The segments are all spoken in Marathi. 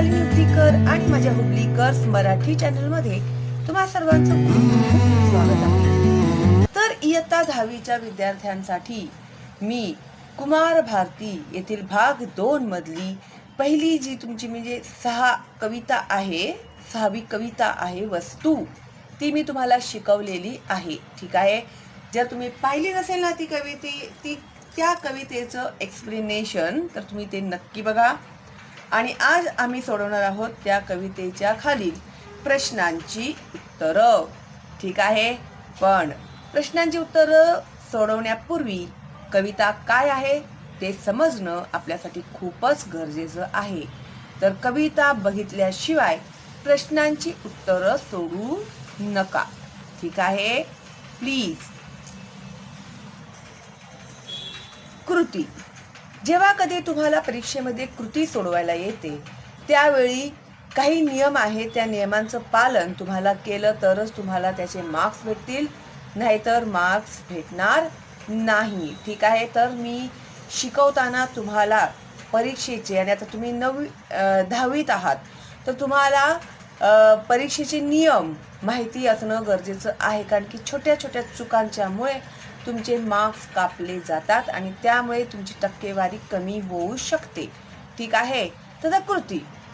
शालिनी हुबलीकर आणि माझ्या हुबलीकर्स मराठी चॅनल मध्ये तुम्हा सर्वांचं खूप स्वागत आहे। तर इयत्ता 10वीच्या विद्यार्थ्यांसाठी मी कुमार भारती येथील भाग 2 मधली पहिली जी तुमची म्हणजे 6 कविता आहे, 6वी कविता आहे वस्तू, ती मी तुम्हाला शिकवलेली आहे। ठीक आहे, जर तुम्ही पाहिली नसेल ना ती त्या कवितेचं एक्सप्लेनेशन तर तुम्ही ते नक्की बघा। आणि आज आम्ही सोडवणार आहोत त्या कवितेच्या खालील प्रश्नांची उत्तरं। ठीक आहे, पण प्रश्नांची उत्तरं सोडवण्यापूर्वी कविता काय आहे ते समजणं आपल्यासाठी खूपच गरजेचं आहे। तर कविता बघितल्याशिवाय प्रश्नांची उत्तरं सोडू नका। ठीक आहे, प्लीज। कृती। जेव्हा कधी तुम्हाला परीक्षेमध्ये कृती सोडवायला येते त्यावेळी काही नियम आहेत, त्या नियमांचं पालन तुम्हाला केलं तरच तुम्हाला त्याचे मार्क्स भेटतील, नाहीतर मार्क्स भेटणार नाही। ठीक आहे, तर मी शिकवताना तुम्हाला परीक्षेचे, आणि आता तुम्ही 10वीत आहात तर तुम्हाला परीक्षेचे नियम माहिती असणं गरजेचं आहे, कारण की छोट्या छोट्या चुकांच्यामुळे तुमचे मार्क्स कापले जातात आणि त्यामुळे तुमची टक्केवारी कमी होऊ शकते। ठीक आहे, तर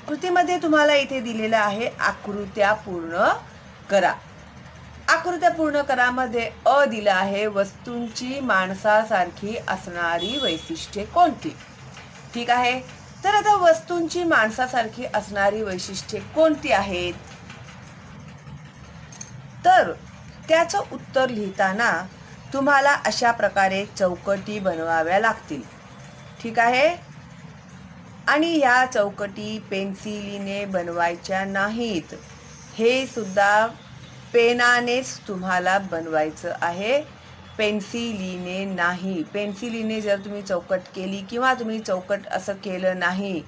कृतीमध्ये तुम्हाला इथे दिलेलं आहे आकृत्या पूर्ण करा। आकृत्या पूर्ण करामध्ये अ दिलं आहे वस्तूंची माणसासारखी असणारी वैशिष्ट्ये कोणती। ठीक आहे, तर आता वस्तूंची माणसासारखी असणारी वैशिष्ट्ये कोणती आहेत, तर त्याचं उत्तर लिहिताना तुम्हाला अशा प्रकारे चौकटी बनवाव्या लागतील। ठीक आहे, आणि या चौकटी पेन्सिलीने बनवायच्या नाहीत, हे सुद्धा पेनानेच तुम्हाला बनवायचं आहे, पेन्सिलीने नाही। पेन्सिलीने जर तुम्ही चौकट केली किंवा तुम्ही चौकट असं केलं नाही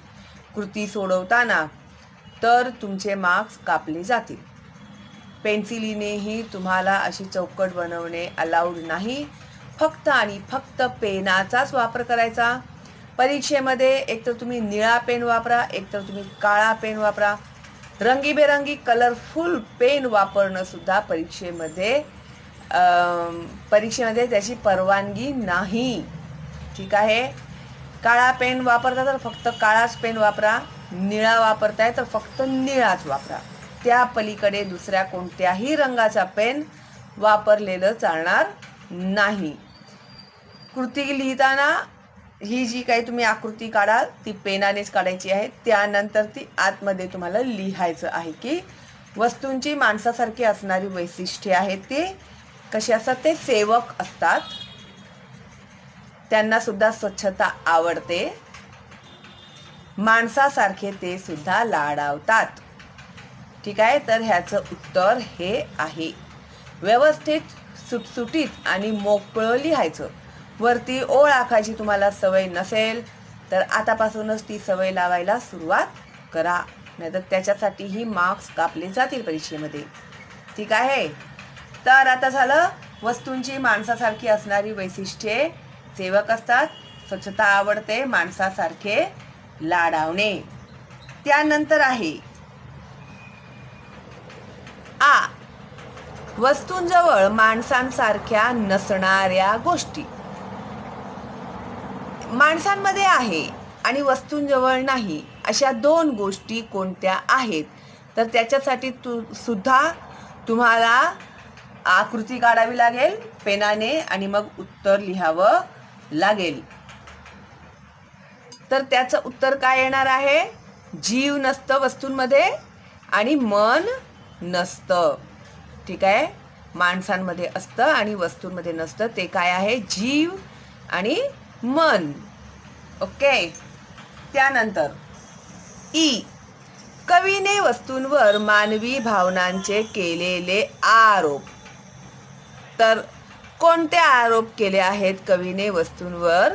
कृती सोडवताना तर तुमचे मार्क्स कापले जातील। पेन्सिलीनेही तुम्हाला अशी चौकट बनवणे अलाउड नाही, फक्त आणि फक्त पेनाचाच वापर करायचा। परीक्षेमध्ये एकतर तुम्ही निळा पेन वापरा, एकतर तुम्ही काळा पेन वापरा। रंगीबेरंगी कलरफुल पेन वापरणं सुद्धा परीक्षेमध्ये त्याची परवानगी नाही। ठीक आहे, काळा पेन वापरता तर फक्त काळाच पेन वापरा, निळा वापरताय तर फक्त निळाच वापरा, त्या पलीकडे दुसऱ्या कोणत्याही रंगाचा पेन वापरलेलं चालणार नाही। कृती लिहिताना ही जी काही तुम्ही आकृती काढाल ती पेनानेच काढायची आहे, त्यानंतर ती आतमध्ये तुम्हाला लिहायचं आहे की वस्तूंची माणसासारखी असणारी वैशिष्ट्ये आहेत ते कशी असतात, ते सेवक असतात, त्यांना सुद्धा स्वच्छता आवडते, माणसासारखे ते सुद्धा लाडावतात। ठीक आहे, तर ह्याचं उत्तर हे आहे। व्यवस्थित सुटसुटीत आणि मोकळं लिहायचं। वरती ओळ आखायची तुम्हाला सवय नसेल तर आतापासूनच ती सवय लावायला सुरुवात करा, नाहीतर त्याच्यासाठीही मार्क्स कापले जातील परीक्षेमध्ये। ठीक आहे, तर आता झालं वस्तूंची माणसासारखी असणारी वैशिष्ट्ये सेवक असतात, स्वच्छता आवडते, माणसासारखे लाडावणे। त्यानंतर आहे आ, वस्तूंजवळ माणसांसारख्या नसणाऱ्या गोष्टी। माणसांमध्ये आहे आणि वस्तूंजवळ नाही अशा 2 गोष्टी कोणत्या आहेत, तर त्याच्यासाठी सुद्धा तुम्हाला आकृती काढावी लागेल पेनाने आणि मग उत्तर लिहावं लागेल। तर त्याचं उत्तर काय येणार आहे, जीव नसतं वस्तूंमध्ये आणि मन नसतं। ठीक आहे, माणसांमध्ये असतं आणि वस्तूंमध्ये नसतं, ते काय आहे, जीव आणि मन। ओके, त्यानंतर ई, कवीने वस्तूंवर मानवी भावनांचे केलेले आरोप। तर कोणते आरोप केले आहेत कवीने वस्तूंवर,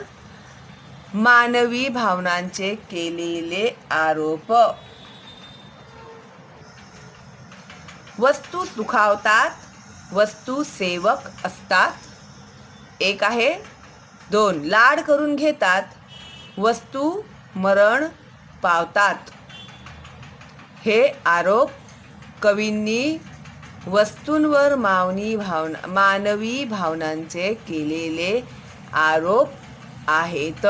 मानवी भावनांचे केलेले आरोप। वस्तू सुखावतात, वस्तू सेवक असतात, एक आहे। 2, लाड करून घेतात, वस्तू मरण पावतात। हे आरोप कवींनी वस्तूंवर मानवी भावनांचे केलेले आरोप आहेत.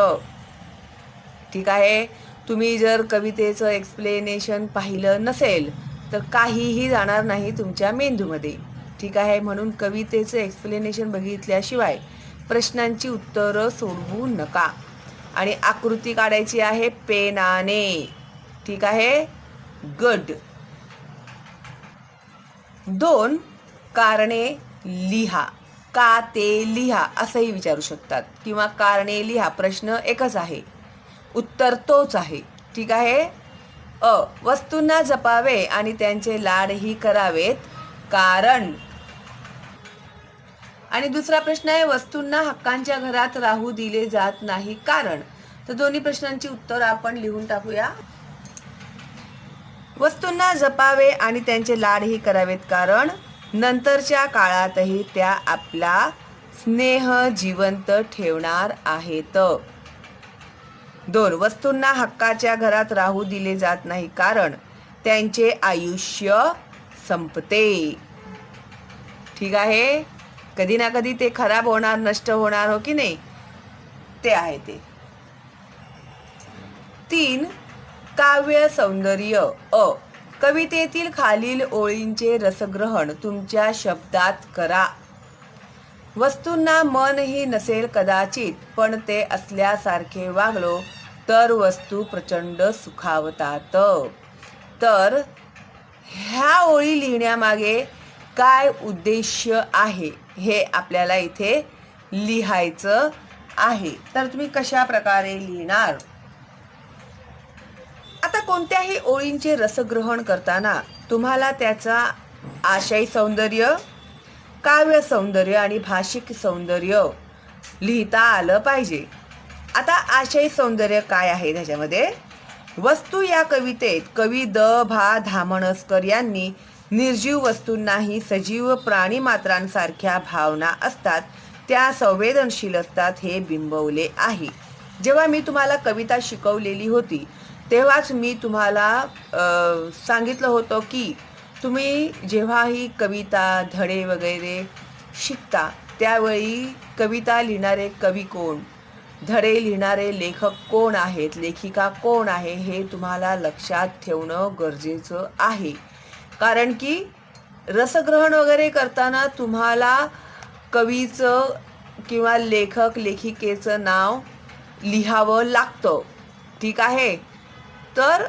ठीक आहे. तुम्ही जर कवितेचं एक्सप्लेनेशन पाहिलं नसेल तर काहीही जाणार नाही तुमच्या मेंदूमध्ये. ठीक आहे. म्हणून कवितेचं एक्सप्लेनेशन बघितल्याशिवाय प्रश्नांची उत्तरं सोडवू नका. आणि आकृती काढायची आहे पेनाने. ठीक आहे. गुड. 2 कारणे लिहा. का ते लिहा असंही विचारू शकतात किंवा कारणे लिहा. प्रश्न एकच आहे, उत्तर तोच आहे. ठीक आहे. वस्तूंना जपावे आणि त्यांचे लाडही करावेत कारण. आणि दुसरा प्रश्न आहे वस्तूंना हक्कांच्या घरात राहू दिले जात नाही कारण. तर दोन्ही प्रश्नांची उत्तर आपण लिहून टाकूया. वस्तूंना जपावे आणि त्यांचे लाडही करावेत कारण नंतरच्या काळातही त्या आपला स्नेह जिवंत ठेवणार आहेत. 2 वस्तूंना हक्काच्या घरात राहू दिले जात नाही कारण त्यांचे आयुष्य संपते. ठीक आहे. कधी ना कधी ते खराब होणार, नष्ट होणार, हो की नाही, ते आहे ते. 3 काव्य सौंदर्य. कवितेतील खालील ओळींचे रसग्रहण तुमच्या शब्दात करा. वस्तूंना मनही नसेल कदाचित, पण ते असल्यासारखे वागलो तर वस्तू प्रचंड सुखावतात. तर ह्या ओळी लिहिण्यामागे काय उद्देश आहे हे आपल्याला इथे लिहायचं आहे. तर तुम्ही कशा प्रकारे लिहिणार. आता कोणत्याही ओळींचे रसग्रहण करताना तुम्हाला त्याचा आशय सौंदर्य, काव्य सौंदर्य आणि भाषिक सौंदर्य लिहिता आलं पाहिजे. आता आशय सौंदर्य काय आहे त्याच्यामध्ये. वस्तू या कवितेत कवी द.भा. धामणसकर यांनी निर्जीव वस्तूंनाही सजीव प्राणीमात्रांसारख्या भावना असतात, त्या संवेदनशील असतात हे बिंबवले आहे. जेव्हा मी तुम्हाला कविता शिकवलेली होती तेव्हाच मी तुम्हाला सांगितलं होतं की तुम्ही जेव्हा ही कविता धडे वगैरे शिकता त्यावेळी कविता लिहिणारे कवी कोण, धडे लिहिणारे लेखक कोण आहेत, लेखिका कोण आहे हे तुम्हाला लक्षात ठेवणं गरजेचं आहे. कारण की रसग्रहण वगैरे करताना तुम्हाला कवीचं किंवा लेखक लेखिकेचं नाव लिहावं लागतं. ठीक आहे. तर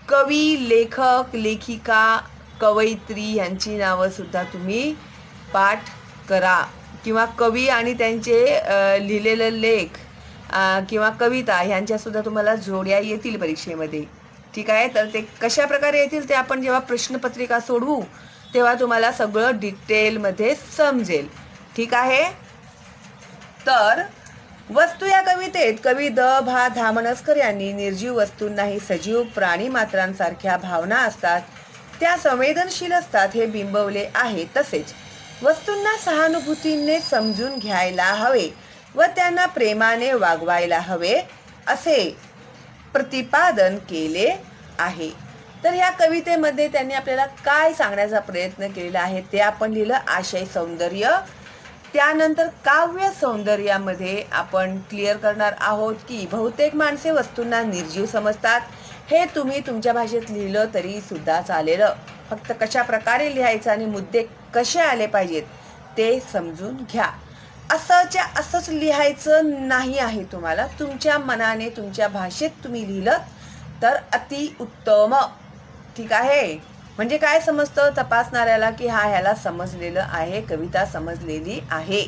कवी, लेखक, लेखिका, कवयित्री यांची नावं सुद्धा तुम्ही पाठ करा किंवा कवी आणि त्यांचे लिहिलेलं लेख किंवा कविता ह्यांच्यासुद्धा तुम्हाला जोड्या येतील परीक्षेमध्ये. ठीक आहे. तर ते कशा प्रकारे येतील ते आपण जेव्हा प्रश्नपत्रिका सोडवू तेव्हा तुम्हाला सगळं डिटेलमध्ये समजेल. ठीक आहे. तर वस्तू या कवितेत कवी द.भा. धामणसकर यांनी निर्जीव वस्तूंनाही सजीव प्राणीमात्रांसारख्या भावना असतात, त्या संवेदनशील असतात हे बिंबवले आहे. तसेच वस्तूंना सहानुभूतीने समजून घ्यायला हवे व त्यांना प्रेमाने वागवायला हवे असे प्रतिपादन केले आहे. तर ह्या कवितेमध्ये त्यांनी आपल्याला काय सांगण्याचा प्रयत्न केलेला आहे ते आपण लिहिलं आशय सौंदर्य. त्यानंतर काव्य सौंदर्यामध्ये आपण क्लिअर करणार आहोत की बहुतेक माणसे वस्तूंना निर्जीव समजतात. हे तुम्ही तुमच्या भाषेत लिहिलं तरी सुद्धा चालेल. फक्त कशा प्रकारे लिहायचं आणि मुद्दे कसे आले पाहिजेत ते समजून घ्या. असंच्या असंच लिहायचं नाही आहे तुम्हाला. तुमच्या मनाने तुमच्या भाषेत तुम्ही लिहिलं तर अतिउत्तम. ठीक आहे. म्हणजे काय समजतं तपासणाऱ्याला की ह्याला समजलेलं आहे, कविता समजलेली आहे.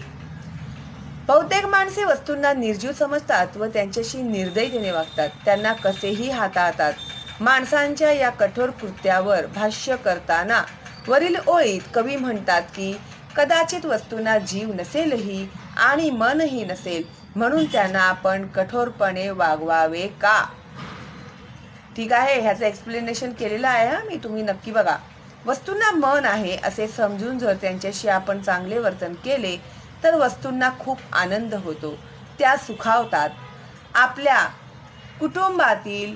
बहुतेक माणसे वस्तूंना निर्जीव समजतात व त्यांच्याशी निर्दयतेने वागतात, त्यांना कसेही हाताळतात. माणसांच्या या कठोर कृत्यावर भाष्य करताना वरील ओळीत कवी म्हणतात की कदाचित वस्तूंना जीव नसेलही आणि मनही नसेल, म्हणून त्यांना आपण कठोरपणे वागवावे का. ठीक आहे. ह्याचं एक्सप्लेनेशन केलेलं आहे मी, तुम्ही नक्की बघा. वस्तूंना मन आहे असे समजून जर त्यांच्याशी आपण चांगले वर्तन केले तर वस्तूंना खूप आनंद होतो, त्या सुखावतात. आपल्या कुटुंबातील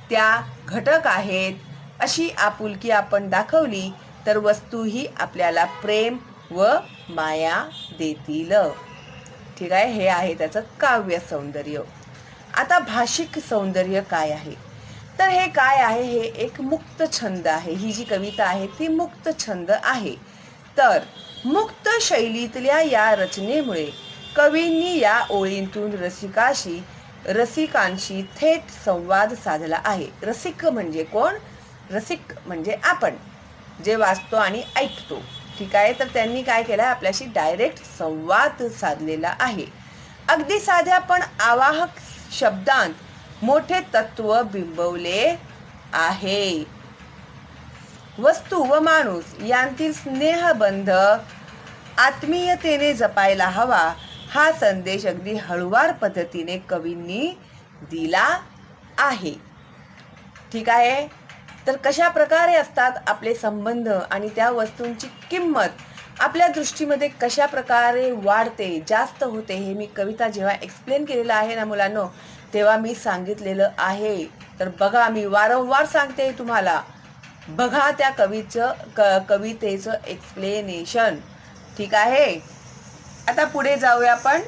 त्या घटक आहेत अशी आपुलकी आपण दाखवली तर वस्तूही आपल्याला प्रेम व माया देतील. ठीक आहे, हे आहे त्याचं काव्य सौंदर्य. आता भाषिक सौंदर्य काय आहे तर हे काय आहे, हे एक मुक्त छंद आहे. ही जी कविता आहे ती मुक्त छंद आहे. तर मुक्त शैलीतल्या या रचनेमुळे कवींनी या ओळींतून रसिकांशी थेट संवाद साधला आहे. रसिक म्हणजे कोण? रसिक म्हणजे आपण जे वाचतो आणि ऐकतो. ठीक आहे, तर त्यांनी काय केलं, आपल्याशी डायरेक्ट संवाद साधलेला आहे. अगदी साध्या पण आवाहक शब्दांत मोठे तत्व बिंबवले आहे. वस्तू व माणूस यांतील स्नेहबंध आत्मीयतेने जपायला हवा हा संदेश अगदी हळूवार पद्धतीने कवींनी दिला आहे. ठीक आहे, तर कशा प्रकारे असतात आपले संबंध आणि त्या वस्तूंची किंमत आपल्या दृष्टीमध्ये कशा प्रकारे वाढते, जास्त होते, हे मी कविता जेव्हा एक्सप्लेन केलेलं आहे ना मुलांनो, तेव्हा मी सांगितलेलं आहे. तर बघा, मी वारंवार सांगते तुम्हाला, बघा त्या कवितेचं एक्सप्लेनेशन. ठीक आहे, आता पुढे जाऊया आपण.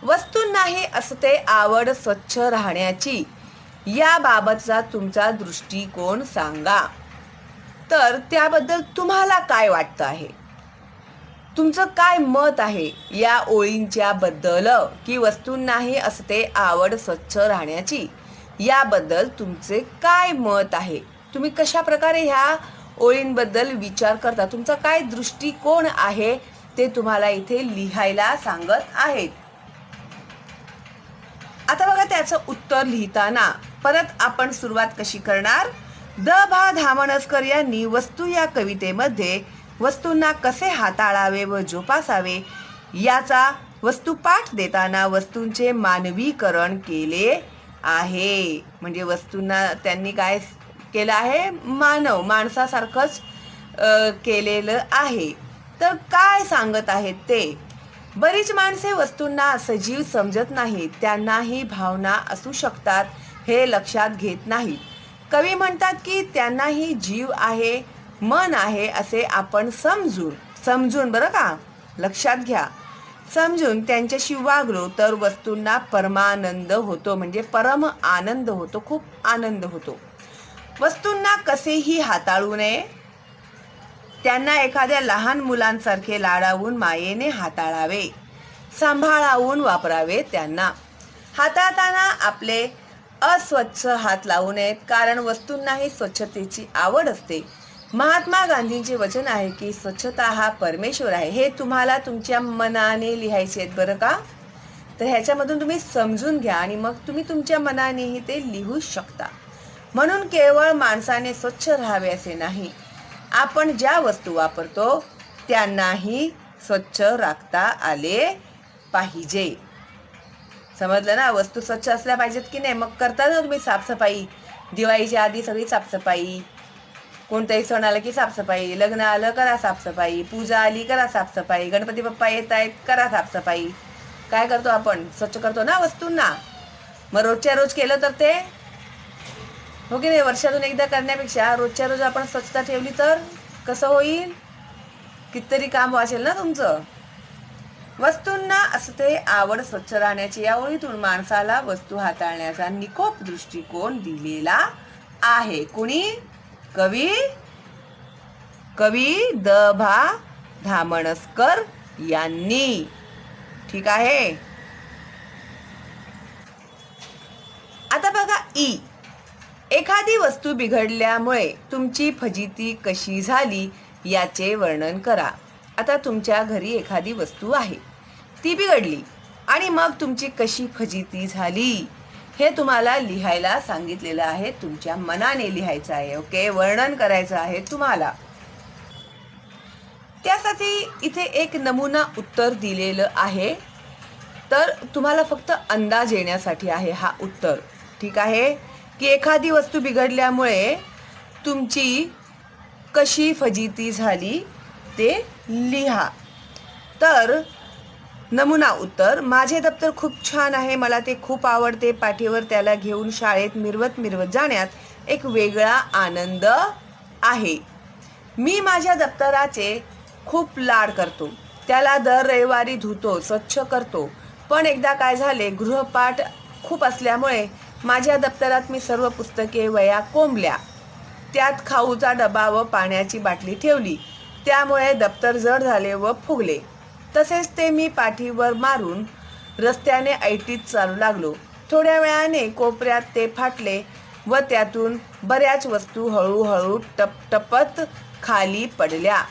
वस्तूंनाही असते आवड स्वच्छ राहण्याची, याबाबतचा तुमचा दृष्टिकोन सांगा. तर त्याबद्दल तुम्हाला काय वाटतं आहे, तुमचं काय मत आहे या ओळींच्या बद्दल, की वस्तूंनाही असते आवड स्वच्छ राहण्याची, याबद्दल तुमचे काय मत आहे? तुम्ही कशा प्रकारे ह्या ओळींबद्दल विचार करता, तुमचा काय दृष्टिकोन आहे ते तुम्हाला इथे लिहायला सांगत आहेत. आता बघा, त्याचं उत्तर लिहिताना परत आपण सुरुवात कशी करणार. द.भा. धामणसकर यांनी वस्तू या कवितेमध्ये वस्तूंना कसे हाताळावे व जोपासावे याचा वस्तुपाठ देताना वस्तूंचे मानवीकरण केले आहे. म्हणजे वस्तूंना त्यांनी काय केलं आहे, माणसासारखंच केलेलं आहे. तर काय सांगत आहेत ते, बरीच माणसे वस्तूंना सजीव समजत नाहीत, त्यांनाही भावना असू शकतात हे लक्षात घेत नाहीत. कवी म्हणतात की त्यांनाही जीव आहे, मन आहे असे आपण समजून बरं का, लक्षात घ्या, समजून त्यांच्याशी वागलो तर वस्तूंना परमानंद होतो, म्हणजे परम आनंद होतो, खूप आनंद होतो. वस्तूंना कसेही हाताळू नये, त्यांना एखाद्या लहान मुलांसारखे लाडावून मायेने हाताळावे, सांभाळावून वापरावे. त्यांना हाताळताना आपले अस्वच्छ हात लावू नयेत, कारण वस्तूंनाही स्वच्छतेची आवड असते. महात्मा गांधींचे वचन आहे की स्वच्छता हा परमेश्वर आहे. हे तुम्हाला तुमच्या मनाने लिहायचे आहेत बरं का. तर ह्याच्यामधून तुम्ही समजून घ्या आणि मग तुम्ही तुमच्या मनानेही ते लिहू शकता. म्हणून केवळ माणसाने स्वच्छ राहावे असे नाही, आपण ज्या वस्तू वापरतो त्यांनाही स्वच्छ राखता आले पाहिजे. समजलं ना, वस्तू स्वच्छ असल्या पाहिजेत की नाही. मग करता ना तुम्ही साफसफाई, दिवाळीच्या आधी सगळी साफसफाई, कोणताही सण आला की साफसफाई, लग्न आलं करा साफसफाई, पूजा आली करा साफसफाई, गणपती बाप्पा येत आहेत करा साफसफाई. काय करतो आपण, स्वच्छ करतो ना वस्तूंना. मग रोजच्या रोज केलं तर ते हो की नाही, वर्षातून एकदा करण्यापेक्षा रोजच्या रोज आपण स्वच्छता ठेवली तर कसं होईल, कितीतरी काम वाचेल ना तुमचं. वस्तूंना असते आवड स्वच्छ राहण्याची या ओळीतून माणसाला वस्तू हाताळण्याचा निकोप दृष्टिकोन दिलेला आहे. कुणी? कवी द.भा. धामणसकर यांनी. ठीक आहे, आता बघा एखादी वस्तू बिघडल्यामुळे तुमची फजिती कशी झाली याचे वर्णन करा. आता तुमच्या घरी एखादी वस्तू आहे, ती बिघडली आणि मग तुमची कशी फजिती झाली हे तुम्हाला लिहायला सांगितलेलं आहे. तुमच्या मनाने लिहायचं आहे. ओके, वर्णन करायचं आहे तुम्हाला. त्यासाठी इथे एक नमुना उत्तर दिलेलं आहे, तर तुम्हाला फक्त अंदाज येण्यासाठी आहे हा उत्तर. ठीक आहे, की एखादी वस्तू बिघडल्यामुळे तुमची कशी फजिती झाली ते लिहा. तर नमुना उत्तर, माझे दप्तर खूप छान आहे, मला ते खूप आवडते. पाठीवर त्याला घेऊन शाळेत मिरवत मिरवत जाण्यात एक वेगळा आनंद आहे. मी माझ्या दप्तराचे खूप लाड करतो. त्याला दर रविवारी धुतो, स्वच्छ करतो. पण एकदा काय झाले, गृहपाठ खूप असल्यामुळे माझ्या दप्तरात मी सर्व पुस्तके, वह्या कोंबल्या. त्यात खाऊचा डबा व पाण्याची बाटली ठेवली. त्यामुळे दप्तर जड झाले व फुगले. तसेच ते मी पाठीवर मारून रस्त्याने ऐटीत चालू लागलो. थोड्या वेळाने कोपऱ्यात ते फाटले व त्यातून बऱ्याच वस्तू हळूहळू टपटपत खाली पडल्या.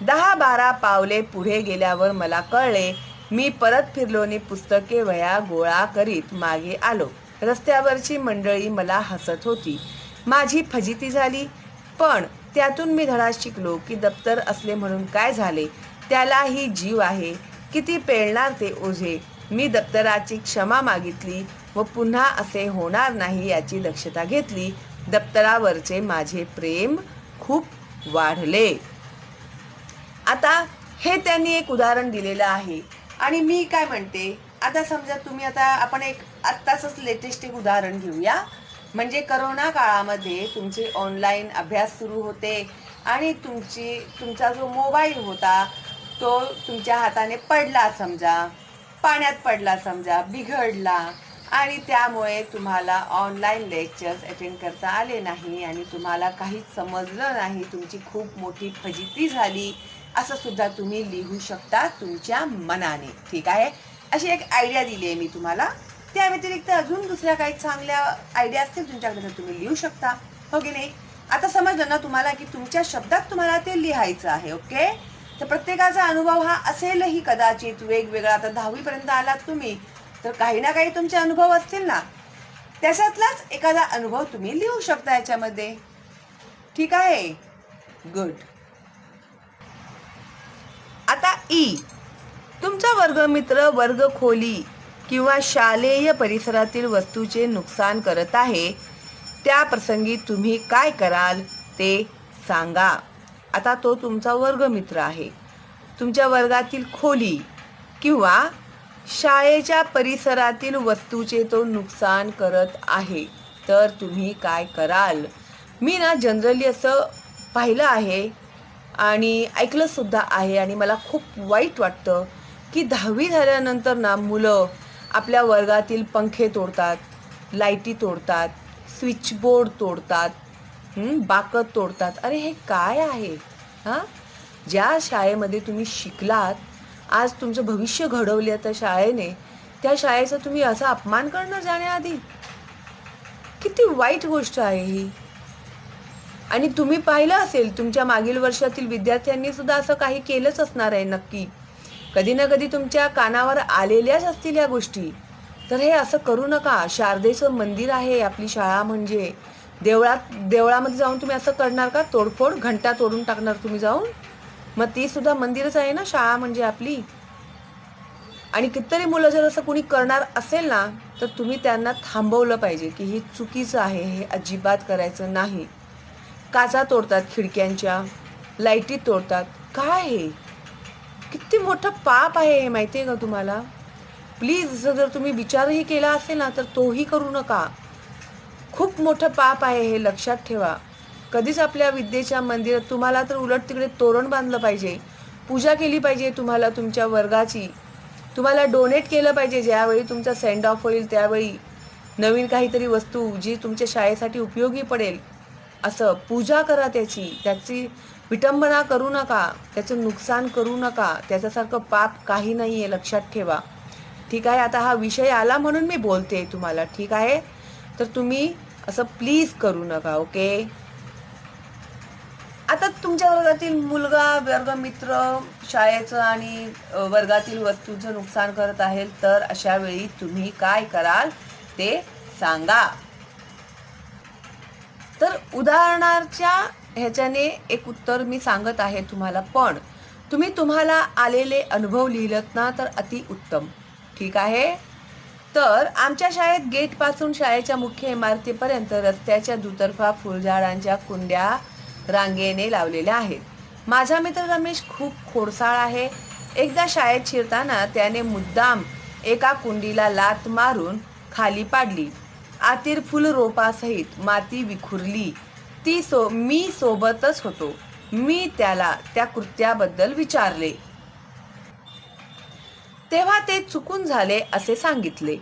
10-12 पावले पुढे गेल्यावर मला कळले. मी परत फिरलो आणि पुस्तके, वह्या गोळा करीत मागे आलो. रस्त्यावरची मंडळी मला हसत होती. माझी फजिती झाली. पण त्यातून मी धडा शिकलो की दप्तर असले म्हणून काय झाले, त्यालाही जीव आहे. किती पेलणार ते ओझे. मी दप्तराची क्षमा मागितली व पुन्हा असे होणार नाही याची दक्षता घेतली. दप्तरावरचे माझे प्रेम खूप वाढले. आता हे त्यांनी एक उदाहरण दिलेलं आहे. आणि मी काय म्हणते, आता समजा तुम्ही, आता आपण एक आत्ताच लेटेस्ट एक उदाहरण घेऊया. म्हणजे करोना काळामध्ये तुमचे ऑनलाईन अभ्यास सुरू होते आणि तुमचा जो मोबाईल होता तो तुमच्या हाताने पडला, समजा पाण्यात पडला, समजा बिघडला, आणि त्यामुळे तुम्हाला ऑनलाईन लेक्चर्स अटेंड करता आले नाही आणि तुम्हाला काहीच समजलं नाही. तुमची खूप मोठी फजिती झाली, असं सुद्धा तुम्ही लिहू शकता तुमच्या मनाने. ठीक आहे, अशी एक आयडिया दिली आहे मी तुम्हाला. त्या व्यतिरिक्त अजून दुसऱ्या काही चांगल्या आयडिया असतील तुमच्याकडे तर तुम्ही लिहू शकता, हो की नाही. आता समजलं ना तुम्हाला की तुमच्या शब्दात तुम्हाला ते लिहायचं आहे. ओके, तर प्रत्येकाचा अनुभव हा असेलही कदाचित वेगवेगळा. आता 10वी पर्यंत आलात तुम्ही तर काही ना काही तुमचे अनुभव असतील ना, त्याच्यातलाच एखादा अनुभव तुम्ही लिहू शकता याच्यामध्ये. ठीक आहे, गुड. आता तुमचा वर्गमित्र वर्गखोली किंवा शालेय परिसरातील वस्तूचे नुकसान करत आहे. त्या प्रसंगी तुम्ही काय कराल ते सांगा. आता तो तुमचा वर्गमित्र आहे. तुमच्या वर्गातील खोली किंवा शाळेच्या परिसरातील वस्तूचे तो नुकसान करत आहे, तर तुम्ही काय कराल. मी ना जनरली असं पाहिलं आहे आणि ऐकलं सुद्धा आहे आणि मला खूप वाईट वाटतं की 10वी झाल्यानंतर ना मुलं आपल्या वर्गातील पंखे तोडतात, लाईटी तोडतात, स्विचबोर्ड तोडतात, बाकत तोडतात. अरे हे काय आहे. ज्या शाळेमध्ये तुम्ही शिकलात, आज तुमचं भविष्य घडवले त्या शाळेने, त्या शाळेचा तुम्ही असा अपमान करणं जाण्याआधी, किती वाईट गोष्ट आहे ही. आणि तुम्ही पाहिलं असेल तुमच्या मागील वर्षातील विद्यार्थ्यांनी सुद्धा असं काही केलंच असणार आहे नक्की. कधी ना कधी तुमच्या कानावर आलेल्याच असतील या गोष्टी. तर हे असं करू नका. शारदेचं मंदिर आहे आपली शाळा म्हणजे. देवळामध्ये जाऊन तुम्ही असं करणार का? तोडफोड, घंटा तोडून टाकणार तुम्ही जाऊन? मग ती सुद्धा मंदिरच आहे ना शाळा म्हणजे आपली. आणि कितीतरी मुलं जर असं कुणी करणार असेल ना, तर तुम्ही त्यांना थांबवलं पाहिजे की हे चुकीचं आहे, हे अजिबात करायचं नाही. काचा तोडतात खिडक्यांच्या, लाईटी तोडतात. काय हे किती मोठं पाप आहे हे माहिती आहे का तुम्हाला? प्लीज जर तुम्ही विचारही केला असेल ना तर तोही करू नका. खूप मोठं पाप आहे हे, लक्षात ठेवा. कधीच आपल्या विद्येच्या मंदिरात तुम्हाला तर उलट तिकडे तोरण बांधलं पाहिजे, पूजा केली पाहिजे तुम्हाला तुमच्या वर्गाची. तुम्हाला डोनेट केलं पाहिजे. ज्यावेळी तुमचा सेंड ऑफ होईल त्यावेळी नवीन काहीतरी वस्तू जी तुमच्या शाळेसाठी उपयोगी पडेल असं पूजा करा. त्याची विटंबना करू नका, त्याचं नुकसान करू नका. त्याच्यासारखं पाप काही नाही आहे, लक्षात ठेवा. ठीक आहे, आता हा विषय आला म्हणून मी बोलते तुम्हाला. ठीक आहे, तर तुम्ही असं प्लीज करू नका. ओके. आता तुमच्या वर्गातील मुलगा, वर्गमित्र शाळेचं आणि वर्गातील वस्तूचं नुकसान करत आहे, तर अशा वेळी तुम्ही काय कराल ते सांगा. तर उदाहरणाच्या ह्याच्याने एक उत्तर मी सांगत आहे तुम्हाला, पण तुम्हाला आलेले अनुभव लिहिलत ना तर अति उत्तम. ठीक आहे. तर आमच्या शाळेत गेटपासून शाळेच्या मुख्य इमारतीपर्यंत रस्त्याच्या दुतर्फा फुलझाडांच्या कुंड्या रांगेने लावलेल्या आहेत. माझा मित्र रमेश खूप खोडसाळ आहे. एकदा शाळेत शिरताना त्याने मुद्दाम एका कुंडीला लाथ मारून खाली पाडली. आतील फुलरोपासहित माती विखुरली. मी सोबतच होतो. मी त्याला त्या कृत्याबद्दल विचारले. तेव्हा ते चुकून झाले असे सांगितले.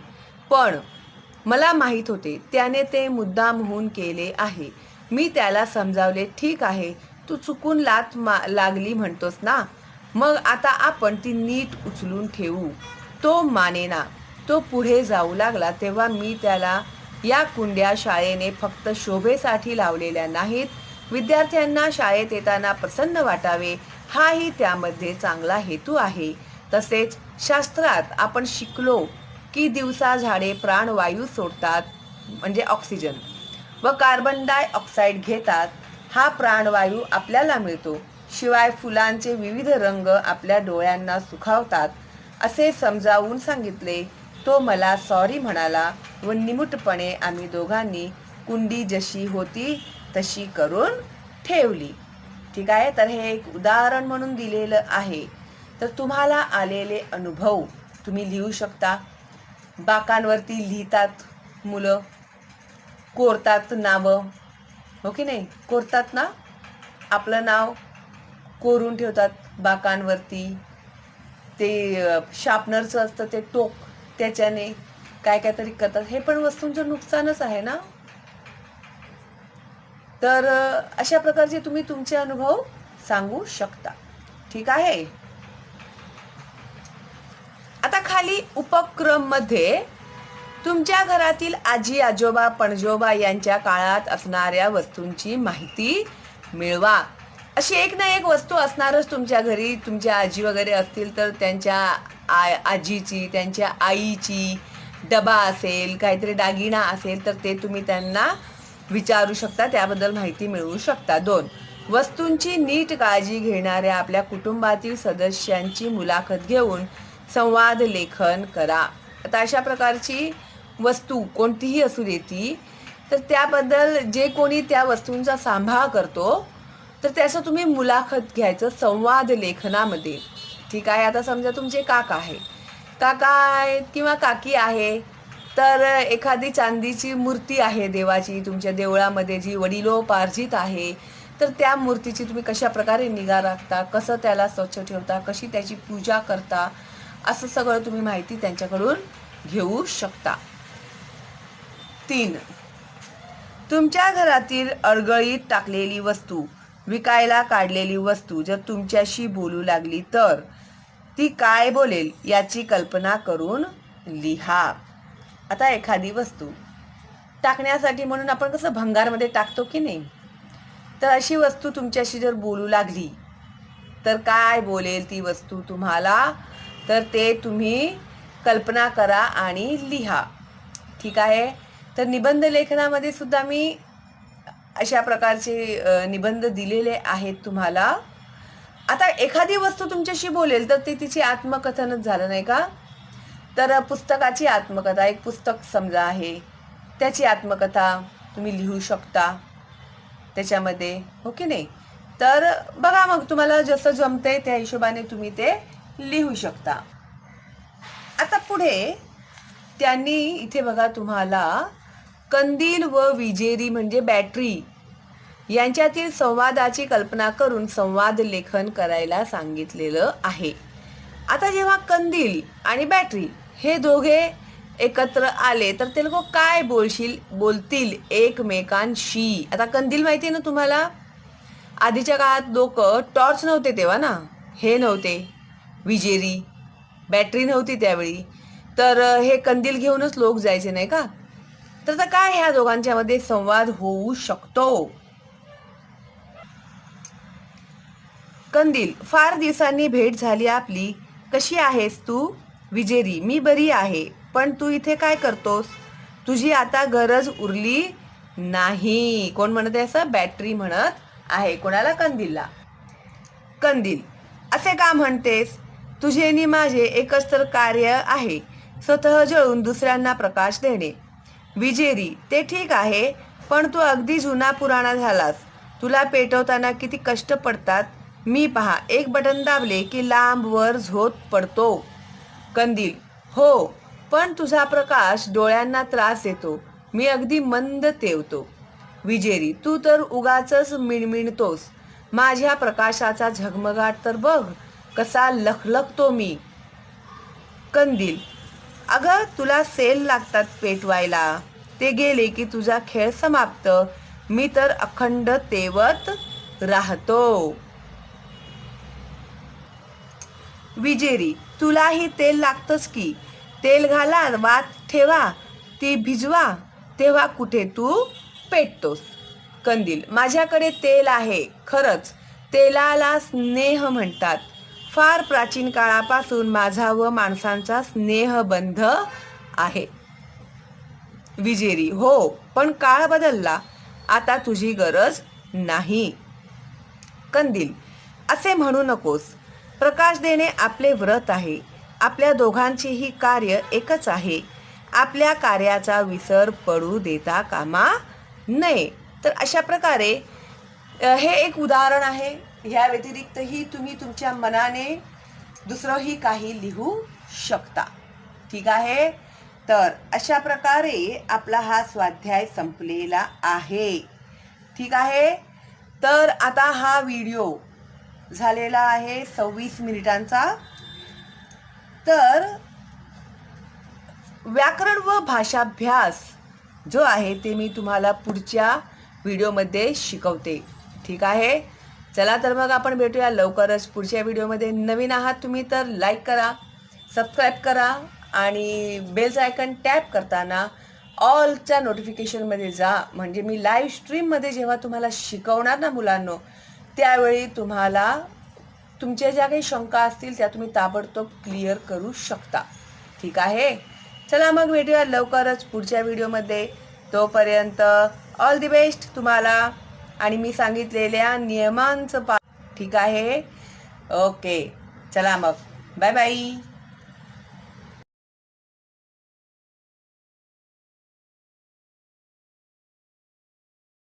पण मला माहीत होते त्याने ते मुद्दामहून केले आहे. मी त्याला समजावले, ठीक आहे, तू चुकून लागली म्हणतोस ना, मग आता आपण ती नीट उचलून ठेवू. तो मानेना. तो पुढे जाऊ लागला. तेव्हा मी त्याला, या कुंड्या शाळेने फक्त शोभेसाठी लावलेल्या नाहीत, विद्यार्थ्यांना शाळेत येताना प्रसन्न वाटावे हाही त्यामध्ये चांगला हेतू आहे. तसेच शास्त्रात आपण शिकलो की दिवसा झाडे प्राणवायू सोडतात, म्हणजे ऑक्सिजन, व कार्बन डायऑक्साईड घेतात. हा प्राणवायू आपल्याला मिळतो. शिवाय फुलांचे विविध रंग आपल्या डोळ्यांना सुखावतात असे समजावून सांगितले. तो मला सॉरी म्हणाला व निमूटपणे आम्ही दोघांनी कुंडी जशी होती तशी करून ठेवली. ठीक आहे. तर हे एक उदाहरण म्हणून दिलेलं आहे. तर तुम्हाला आलेले अनुभव तुम्ही लिहू शकता. बाकांवरती लिहितात मुलं, कोरतात नावं, हो की नाही, कोरतात ना, आपलं नाव कोरून ठेवतात बाकांवरती. ते शार्पनरचं असतं ते टोक, त्याच्याने काय काय तरी करतात. हे पण वस्तूंचं नुकसानच आहे ना. तर अशा प्रकारचे तुम्ही तुमचे अनुभव सांगू शकता. ठीक आहे. आता खाली उपक्रम मध्ये तुमच्या घरातील आजी आजोबा पणजोबा यांच्या काळात असणाऱ्या वस्तूंची माहिती मिळवा. अशी एक ना एक वस्तू असणारच तुमच्या घरी. तुमच्या आजी वगैरे असतील तर त्यांच्या आजीची, त्यांच्या आईची डबा असेल, काहीतरी दागिना असेल तर ते तुम्ही त्यांना विचारू शकता, त्याबद्दल माहिती मिळवू शकता. 2. वस्तूंची नीट काळजी घेणाऱ्या आपल्या कुटुंबातील सदस्यांची मुलाखत घेऊन संवाद लेखन करा. आता अशा प्रकारची वस्तू कोणतीही असू देती, तर त्याबद्दल जे कोणी त्या वस्तूंचा सांभाळ करतो तर त्याचं तुम्ही मुलाखत घ्यायचं संवाद लेखनामध्ये. ठीक आहे. आता समजा तुमचे काका आहेत किंवा काकी आहे, तर एखादी चांदीची मूर्ती आहे देवाची तुमच्या देवळामध्ये जी वडिलोपार्जित आहे, तर त्या मूर्तीची तुम्ही कशा प्रकारे निगा राखता, कसं त्याला स्वच्छ ठेवता, कशी त्याची पूजा करता, असं सगळं तुम्ही माहिती त्यांच्याकडून घेऊ शकता. 3. तुमच्या घरातील अडगळीत टाकलेली वस्तू, विकायला काढलेली वस्तू जर तुमच्याशी बोलू लागली तर ती काय बोलेल याची कल्पना करून लिहा. आता एखादी वस्तू टाकण्यासाठी म्हणून आपण कसं भंगारमध्ये टाकतो की नाही, तर अशी वस्तू तुमच्याशी जर बोलू लागली तर काय बोलेल ती वस्तू तुम्हाला, तर ते तुम्ही कल्पना करा आणि लिहा. ठीक आहे. तर निबंध लेखनामध्ये सुद्धा मी अशा प्रकारचे निबंध दिलेले आहेत तुम्हाला. आता एखादी वस्तू तुमच्याशी बोलेल तर ते तिची आत्मकथनच झालं नाही का. तर पुस्तकाची आत्मकथा, एक पुस्तक समजा आहे, त्याची आत्मकथा तुम्ही लिहू शकता त्याच्यामध्ये, हो की नाही. तर बघा मग तुम्हाला जसं जमतंय त्या हिशोबाने तुम्ही ते लिहू शकता. आता पुढे त्यांनी इथे बघा तुम्हाला कंदील व विजेरी म्हणजे बॅटरी यांच्यातील संवादाची कल्पना करून संवाद लेखन करायला सांगितलेलं आहे. आता जेव्हा कंदील आणि बॅटरी हे दोघे एकत्र आले तर ते लोक काय बोलतील एकमेकांशी. आता कंदील माहिती आहे ना तुम्हाला, आधीच्या काळात लोक टॉर्च नव्हते तेव्हा ना, हे नव्हते, विजेरी बॅटरी नव्हती त्यावेळी, तर हे कंदील घेऊनच लोक जायचे नाही का. तर आता काय ह्या दोघांच्या मध्ये संवाद होऊ शकतो. कंदील, फार दिवसांनी भेट झाली आपली, कशी आहेस तू. विजेरी, मी बरी आहे, पण तू इथे काय करतोस, तुझी आता गरज उरली नाही. कोण म्हणत आहे असं, बॅटरी म्हणत आहे कोणाला, कंदीलला. कंदील, असे का म्हणतेस, तुझे आणि माझे एकच तर कार्य आहे, स्वतः जळून दुसऱ्यांना प्रकाश देणे. विजेरी, ते ठीक आहे, पण तू अगदी जुना पुराणा झालास, तुला पेटवताना किती कष्ट पडतात मी पहा एक बटन दाबले की लांब वर झोत पडतो. कंदील हो, पण तुझा प्रकाश डोळ्यांना त्रास देतो. मी अगदी मंद तेवतो. विजेरी तू तर उगाचच मिणमिणतोस. माझ्या प्रकाशाचा झगमगाट तर बघ कसा लखलखतो मी. कंदील अगं तुला सेल लागतात पेटवायला. ते गेले की तुझा खेळ समाप्त. मी तर अखंड तेवत राहतो. विजेरी तुलाही तेल लागतंच की. तेल घाला, वात ठेवा, ती भिजवा, तेव्हा कुठे तू पेटतोस. कंदील माझ्याकडे तेल आहे खरंच. तेलाला स्नेह म्हणतात. फार प्राचीन काळापासून माझा व माणसांचा स्नेहबंध आहे. विजेरी हो, पण काळ बदलला. आता तुझी गरज नाही. कंदील असे म्हणू नकोस. प्रकाश देणे आपले व्रत आहे. आपल्या दोघांचेही कार्य एकच आहे. आपल्या कार्याचा विसर पडू देता कामा नये. तर अशा प्रकारे हे एक उदाहरण आहे. ह्या व्यतिरिक्तही तुम्ही तुमच्या मनाने दुसरंही काही लिहू शकता. ठीक आहे. तर अशा प्रकारे आपला हा स्वाध्याय संपलेला आहे. ठीक आहे. तर आता हा व्हिडिओ झालेला आहे 26 मिनिटांचा. तर व्याकरण व भाषाभ्यास जो आहे ते मी तुम्हाला पुढच्या व्हिडिओमध्ये शिकवते. ठीक आहे. चला तर मग आपण भेटूया लवकरच पुढच्या व्हिडिओमध्ये. नवीन आहात तुम्ही तर लाईक करा, सबस्क्राईब करा आणि बेलचं आयकन टॅप करताना ऑलच्या नोटिफिकेशनमध्ये जा. म्हणजे मी लाईव्ह स्ट्रीममध्ये जेव्हा तुम्हाला शिकवणार ना मुलांनो, त्यावेळी तुम्हाला तुमच्या ज्या काही शंका असतील त्या तुम्ही ताबडतोब क्लिअर करू शकता. ठीक आहे. चला मग भेटूया लवकरच पुढच्या व्हिडिओमध्ये. तोपर्यंत ऑल दी बेस्ट तुम्हाला आणि मी सांगितलेल्या नियमांचं ठीक आहे. ओके. चला मग बाय बाय.